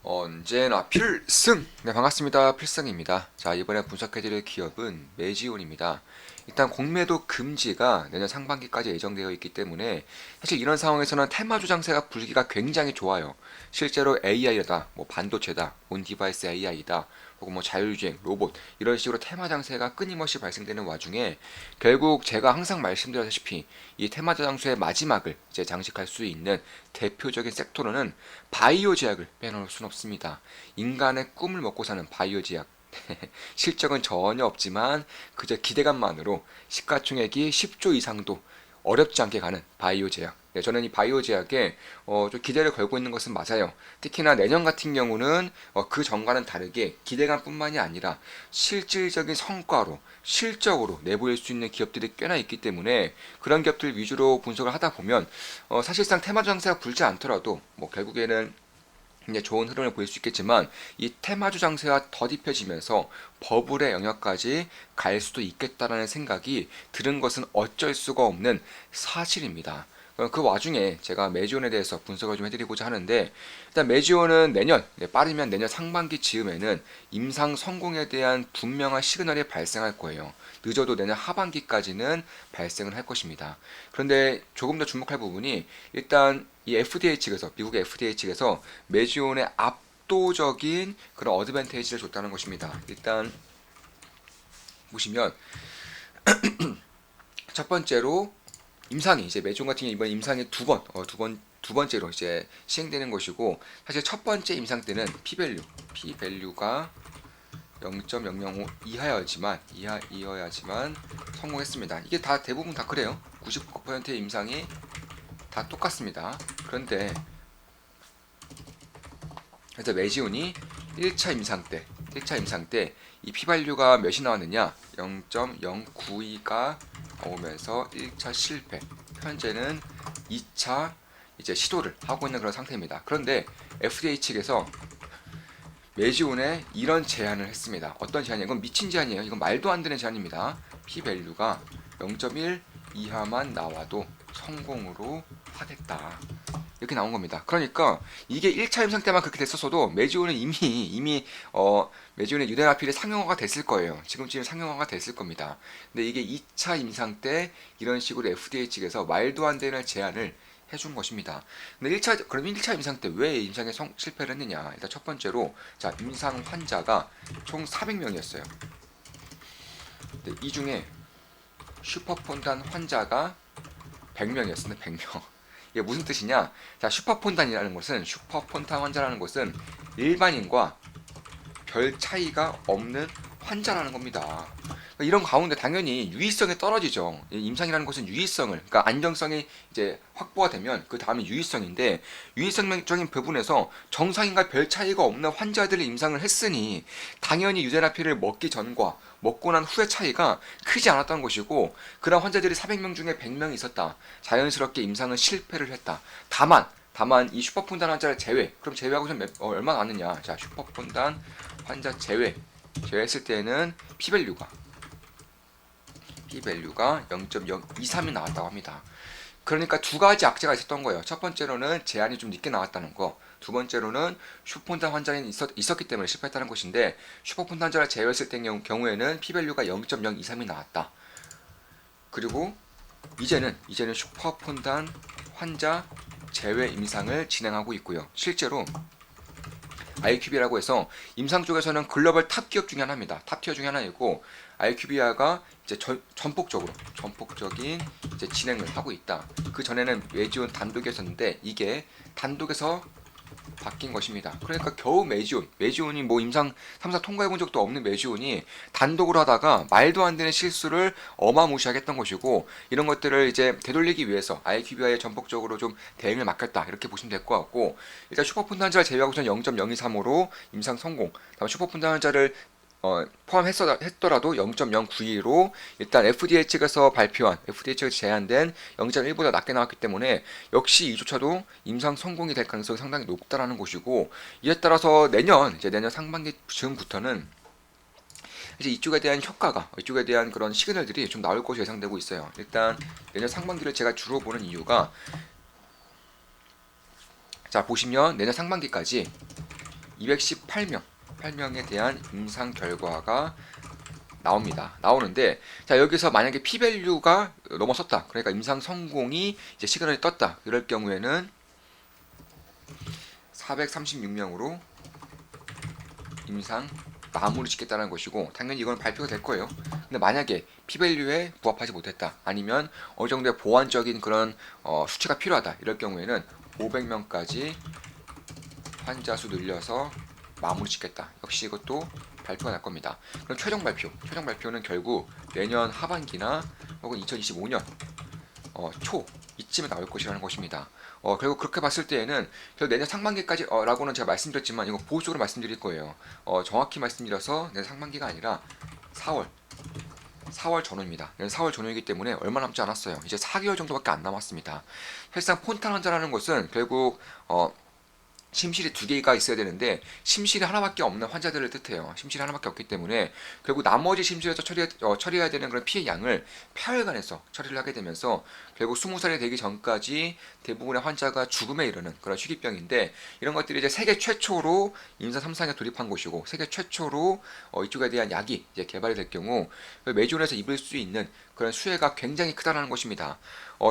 언제나 필승! 네, 반갑습니다. 필승입니다. 자, 이번에 분석해드릴 기업은 메지온입니다. 일단 공매도 금지가 내년 상반기까지 예정되어 있기 때문에 사실 이런 상황에서는 테마주 장세가 불기가 굉장히 좋아요. 실제로 AI다, 뭐 반도체다, 온디바이스 AI다, 혹은 뭐 자율주행, 로봇 이런 식으로 테마 장세가 끊임없이 발생되는 와중에 결국 제가 항상 말씀드렸다시피 이 테마 장세의 마지막을 이제 장식할 수 있는 대표적인 섹터로는 바이오 제약을 빼놓을 수는 없습니다. 인간의 꿈을 먹고 사는 바이오 제약. 실적은 전혀 없지만 그저 기대감만으로 시가총액이 10조 이상도 어렵지 않게 가는 바이오 제약. 네, 저는 이 바이오 제약에 좀 기대를 걸고 있는 것은 맞아요. 특히나 내년 같은 경우는 그 전과는 다르게 기대감뿐만이 아니라 실질적인 성과로 실적으로 내보일 수 있는 기업들이 꽤나 있기 때문에 그런 기업들 위주로 분석을 하다 보면 사실상 테마 장세가 불지 않더라도 뭐 결국에는 이제 좋은 흐름을 보일 수 있겠지만 이 테마주 장세가 더딥해지면서 버블의 영역까지 갈 수도 있겠다라는 생각이 들은 것은 어쩔 수가 없는 사실입니다. 그 와중에 제가 메지온에 대해서 분석을 좀 해드리고자 하는데 일단 메지온은 내년 빠르면 내년 상반기 즈음에는 임상 성공에 대한 분명한 시그널이 발생할 거예요. 늦어도 내년 하반기까지는 발생을 할 것입니다. 그런데 조금 더 주목할 부분이 일단 이 FDA 측에서 미국의 FDA 측에서 메지온의 압도적인 그런 어드밴테이지를 줬다는 것입니다. 일단 보시면 첫 번째로 임상이 이제 메지온 같은 경우 이번 임상이 두 번째로 이제 시행되는 것이고 사실 첫 번째 임상 때는 P밸류가 0.005 이하여야지만 성공했습니다. 이게 다 대부분 다 그래요. 99%의 임상이 다 똑같습니다. 그런데 그래서 메지온이 1차 임상 때 이 P밸류가 몇이 나왔느냐? 0.092가 나오면서 1차 실패. 현재는 2차 이제 시도를 하고 있는 그런 상태입니다. 그런데 FDA 측에서 메지온에 이런 제안을 했습니다. 어떤 제안이에요? 이건 미친 제안이에요. 이건 말도 안 되는 제안입니다. P밸류가 0.1 이하만 나와도 성공으로 하겠다. 이렇게 나온 겁니다. 그러니까 이게 1차 임상 때만 그렇게 됐었어도 메지온은 이미 메지온의 유대라필이 상용화가 됐을 거예요. 지금쯤 상용화가 됐을 겁니다. 근데 이게 2차 임상 때 이런 식으로 FDA 측에서 말도 안 되는 제안을 해준 것입니다. 근데 그럼 1차 임상 때 왜 임상에 실패를 했느냐? 일단 첫 번째로 자 임상 환자가 총 400명이었어요. 이 중에 슈퍼폰단 환자가 100명이었습니다. 100명. 이게 무슨 뜻이냐? 자, 슈퍼폰탄 환자라는 것은 일반인과 별 차이가 없는 환자라는 겁니다. 이런 가운데 당연히 유의성이 떨어지죠. 임상이라는 것은 유의성을, 그러니까 안정성이 이제 확보가 되면 그 다음에 유의성인데 유의성적인 부분에서 정상인과 별 차이가 없는 환자들을 임상을 했으니 당연히 유대라피를 먹기 전과 먹고 난 후의 차이가 크지 않았던 것이고 그런 환자들이 400명 중에 100명이 있었다. 자연스럽게 임상은 실패를 했다. 다만 이 슈퍼폰단 환자를 그럼 제외하고서 얼마 나왔느냐? 자, 슈퍼폰단 환자 제외했을 때는 P밸류가 0.023이 나왔다고 합니다. 그러니까 두 가지 악재가 있었던 거예요. 첫 번째로는 제한이 좀 늦게 나왔다는 거. 두 번째로는 슈퍼폰단 환자는 있었기 때문에 실패했다는 것인데 슈퍼폰단 환자를 제외했을 때 경우에는 P밸류가 0.023이 나왔다. 그리고 이제는 슈퍼폰단 환자 제외 임상을 진행하고 있고요. 실제로 IQVIA라고 해서 임상 쪽에서는 글로벌 탑 기업 중에 하나입니다. 탑 티어 중에 하나이고 IQVIA가 이제 전폭적인 이제 진행을 하고 있다. 그 전에는 메지온 단독이었었는데 이게 단독에서 바뀐 것입니다. 그러니까 겨우 메지온이 뭐 임상 3사 통과해 본 적도 없는 메지온이 단독으로 하다가 말도 안 되는 실수를 어마무시하게 했던 것이고 이런 것들을 이제 되돌리기 위해서 IQVIA에 전폭적으로 좀 대응을 맡겼다 이렇게 보시면 될 것 같고 일단 슈퍼폰단 환자를 제외하고서는 0.023으로 임상 성공 다음 슈퍼폰단 환자를 포함했더라도 0.092로 일단 FDA 측에서 제안된 0.1보다 낮게 나왔기 때문에 역시 이조차도 임상 성공이 될 가능성이 상당히 높다라는 것이고 이에 따라서 내년 상반기 즈음부터는 이제 이쪽에 대한 그런 시그널들이 좀 나올 것으로 예상되고 있어요. 일단 내년 상반기를 제가 주로 보는 이유가 자 보시면 내년 상반기까지 218명 8명에 대한 임상 결과가 나옵니다. 나오는데 자 여기서 만약에 p-value가 넘어섰다. 그러니까 임상 성공이 이제 시그널이 떴다. 이럴 경우에는 436명으로 임상 마무리 짓겠다는 것이고 당연히 이건 발표가 될 거예요. 근데 만약에 p-value에 부합하지 못했다. 아니면 어느 정도의 보완적인 그런 수치가 필요하다. 이럴 경우에는 500명까지 환자 수 늘려서 마무리 짓겠다. 역시 이것도 발표가 날 겁니다. 그럼 최종 발표는 결국 내년 하반기나 혹은 2025년 초 이쯤에 나올 것이라는 것입니다. 그리고 그렇게 봤을 때에는 내년 상반기까지 라고는 제가 말씀드렸지만 이거 보수적으로 말씀드릴 거예요. 정확히 말씀드려서 내년 상반기가 아니라 4월 전후입니다. 4월 전후이기 때문에 얼마 남지 않았어요. 이제 4개월 정도밖에 안 남았습니다. 사실상 폰탄 환자라는 것은 결국 심실이 2개가 있어야 되는데 심실이 하나밖에 없는 환자들을 뜻해요. 심실이 하나밖에 없기 때문에 결국 나머지 심실에서 처리해야 되는 그런 피해 양을 폐혈관에서 처리를 하게 되면서 결국 20살이 되기 전까지 대부분의 환자가 죽음에 이르는 그런 희귀병인데 이런 것들이 이제 세계 최초로 임상 3상에 돌입한 곳이고 세계 최초로 이쪽에 대한 약이 이제 개발이 될 경우 매주원에서 입을 수 있는 그런 수혜가 굉장히 크다는 것입니다.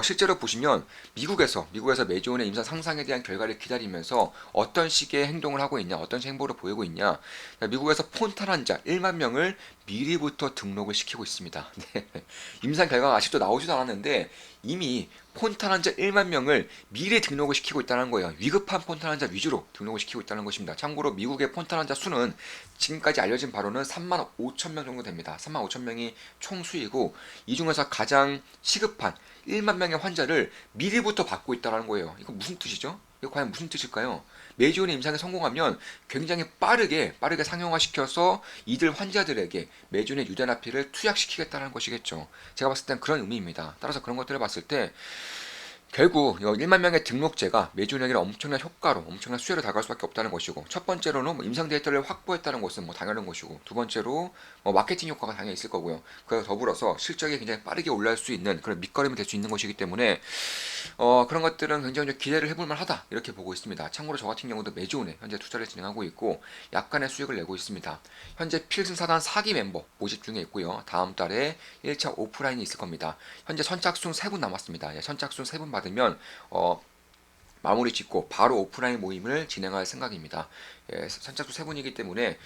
실제로 보시면 미국에서 매주온의 임상 상상에 대한 결과를 기다리면서 어떤 식의 행동을 하고 있냐, 어떤 행보를 보이고 있냐. 미국에서 폰탄 환자 1만 명을 미리부터 등록을 시키고 있습니다. 네. 임상 결과가 아직도 나오지도 않았는데 이미 폰탄 환자 1만 명을 미리 등록을 시키고 있다는 거예요. 위급한 폰탄 환자 위주로 등록을 시키고 있다는 것입니다. 참고로 미국의 폰탄 환자 수는 지금까지 알려진 바로는 3만 5천 명 정도 됩니다. 3만 5천 명이 총 수이고 이 중에서 가장 시급한 1만 명의 환자를 미리부터 받고 있다는 거예요. 이거 무슨 뜻이죠? 이거 과연 무슨 뜻일까요? 매주온의 임상에 성공하면 굉장히 빠르게 상용화시켜서 이들 환자들에게 매주온의 유대나피를 투약시키겠다는 것이겠죠. 제가 봤을 땐 그런 의미입니다. 따라서 그런 것들을 봤을 때 결국 1만 명의 등록제가 매주은행에 엄청난 효과로 엄청난 수혜로 다가갈 수밖에 없다는 것이고 첫 번째로는 임상 데이터를 확보했다는 것은 당연한 것이고 두 번째로 마케팅 효과가 당연히 있을 거고요. 그와 더불어서 실적이 굉장히 빠르게 올라갈 수 있는 그런 밑거름이 될 수 있는 것이기 때문에 그런 것들은 굉장히 좀 기대를 해볼 만하다 이렇게 보고 있습니다. 참고로 저 같은 경우도 매주은에 현재 투자를 진행하고 있고 약간의 수익을 내고 있습니다. 현재 필승 사단 4기 멤버 모집 중에 있고요. 다음 달에 1차 오프라인이 있을 겁니다. 현재 선착순 3분 남았습니다. 선착순 3분 받으면 마무리 짓고 바로 오프라인 모임을 진행할 생각입니다. 선착순 3분이기 때문에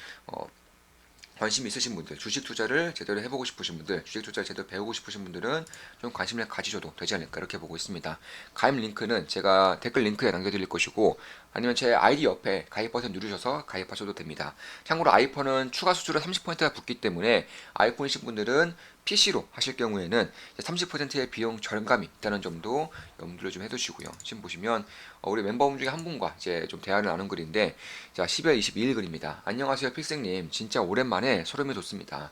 관심 있으신 분들, 주식 투자를 제대로 해보고 싶으신 분들, 주식 투자를 제대로 배우고 싶으신 분들은 좀 관심을 가지셔도 되지 않을까 이렇게 보고 있습니다. 가입 링크는 제가 댓글 링크에 남겨드릴 것이고 아니면 제 아이디 옆에 가입 버튼 누르셔서 가입하셔도 됩니다. 참고로 아이폰은 추가 수수료 30%가 붙기 때문에 아이폰이신 분들은 PC로 하실 경우에는 30%의 비용 절감이 있다는 점도 염두를 좀 해두시고요. 지금 보시면 우리 멤버분 중에 한 분과 이제 좀 대화를 나눈 글인데 자 12월 22일 글입니다. 안녕하세요 필생님, 진짜 오랜만에 소름이 돋습니다.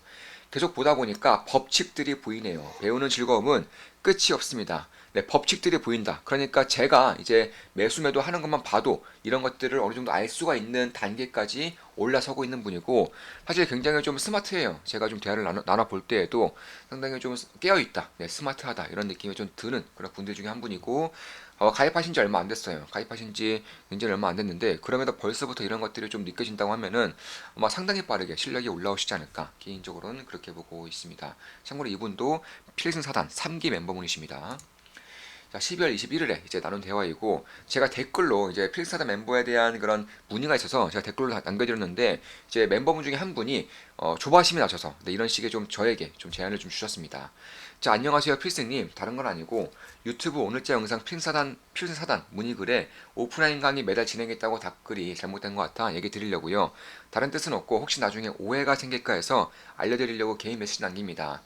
계속 보다 보니까 법칙들이 보이네요. 배우는 즐거움은 끝이 없습니다. 네, 법칙들이 보인다. 그러니까 제가 이제 매수 매도 하는 것만 봐도 이런 것들을 어느 정도 알 수가 있는 단계까지 올라서고 있는 분이고 사실 굉장히 좀 스마트해요. 제가 좀 대화를 나눠볼 때에도 상당히 좀 깨어있다, 네, 스마트하다 이런 느낌이 좀 드는 그런 분들 중에 한 분이고 가입하신 지 얼마 안 됐어요. 가입하신 지 굉장히 얼마 안 됐는데 그럼에도 벌써부터 이런 것들이 좀 느껴진다고 하면은 아마 상당히 빠르게 실력이 올라오시지 않을까 개인적으로는 그렇게 보고 있습니다. 참고로 이분도 필승 사단 3기 멤버분이십니다. 자, 12월 21일에 이제 나눈 대화이고 제가 댓글로 이제 필사다 멤버에 대한 그런 문의가 있어서 제가 댓글로 남겨드렸는데 이제 멤버분 중에 한 분이 조바심이 나셔서 이런 식의 좀 저에게 좀 제안을 좀 주셨습니다. 자, 안녕하세요 필승님, 다른 건 아니고 유튜브 오늘자 영상 필승사단 문의글에 오프라인 강의 매달 진행했다고 답글이 잘못된 것 같아 얘기 드리려고요. 다른 뜻은 없고 혹시 나중에 오해가 생길까 해서 알려드리려고 개인 메시지 남깁니다.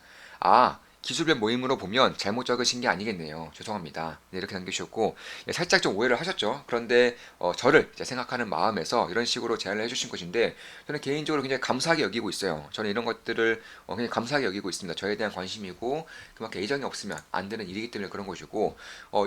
기술별 모임으로 보면 잘못 적으신 게 아니겠네요. 죄송합니다. 네, 이렇게 남기셨고 살짝 좀 오해를 하셨죠. 그런데 저를 생각하는 마음에서 이런 식으로 제안을 해주신 것인데 저는 개인적으로 굉장히 감사하게 여기고 있어요. 저는 이런 것들을 굉장히 감사하게 여기고 있습니다. 저에 대한 관심이고 그만큼 애정이 없으면 안 되는 일이기 때문에 그런 것이고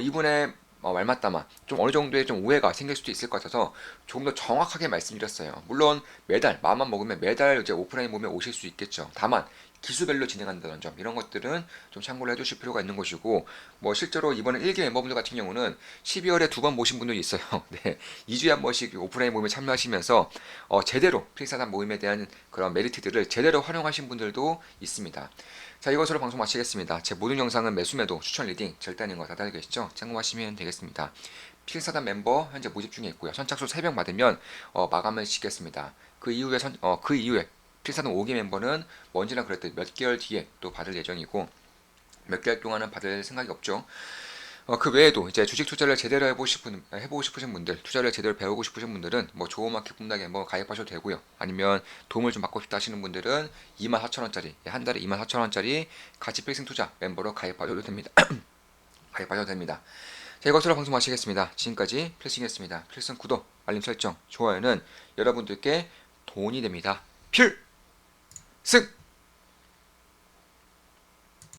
이분의 말 맞다마 좀 어느 정도의 좀 오해가 생길 수도 있을 것 같아서 조금 더 정확하게 말씀드렸어요. 물론 매달 마음만 먹으면 매달 이제 오프라인 모임에 오실 수 있겠죠. 다만 기수별로 진행한다는 점 이런 것들은 좀 참고를 해두실 필요가 있는 것이고 뭐 실제로 이번에 1기 멤버분들 같은 경우는 12월에 두 번 모신 분들이 있어요. 네, 2주에 한 번씩 오프라인 모임에 참여하시면서 제대로 필사단 모임에 대한 그런 메리트들을 제대로 활용하신 분들도 있습니다. 자, 이것으로 방송 마치겠습니다. 제 모든 영상은 매수매도 추천 리딩 절대 아닌 거 다 달려 계시죠? 참고하시면 되겠습니다. 필사단 멤버 현재 모집 중에 있고요. 선착순 3명 받으면 마감을 짓겠습니다. 그 이후에 필사단 5기 멤버는 먼지나 그랬듯 몇 개월 뒤에 또 받을 예정이고 몇 개월 동안은 받을 생각이 없죠. 그 외에도 이제 주식 투자를 제대로 해보고 싶으신 분들, 투자를 제대로 배우고 싶으신 분들은 뭐 조그맣게 꿈나게 뭐 가입하셔도 되고요. 아니면 도움을 좀 받고 싶다 하시는 분들은 24,000원짜리, 한 달에 24,000원짜리 가치 필승 투자 멤버로 가입하셔도 됩니다. 가입하셔도 됩니다. 자, 이것으로 방송 마치겠습니다. 지금까지 필승이었습니다. 필승 구독, 알림 설정, 좋아요는 여러분들께 돈이 됩니다. 필승!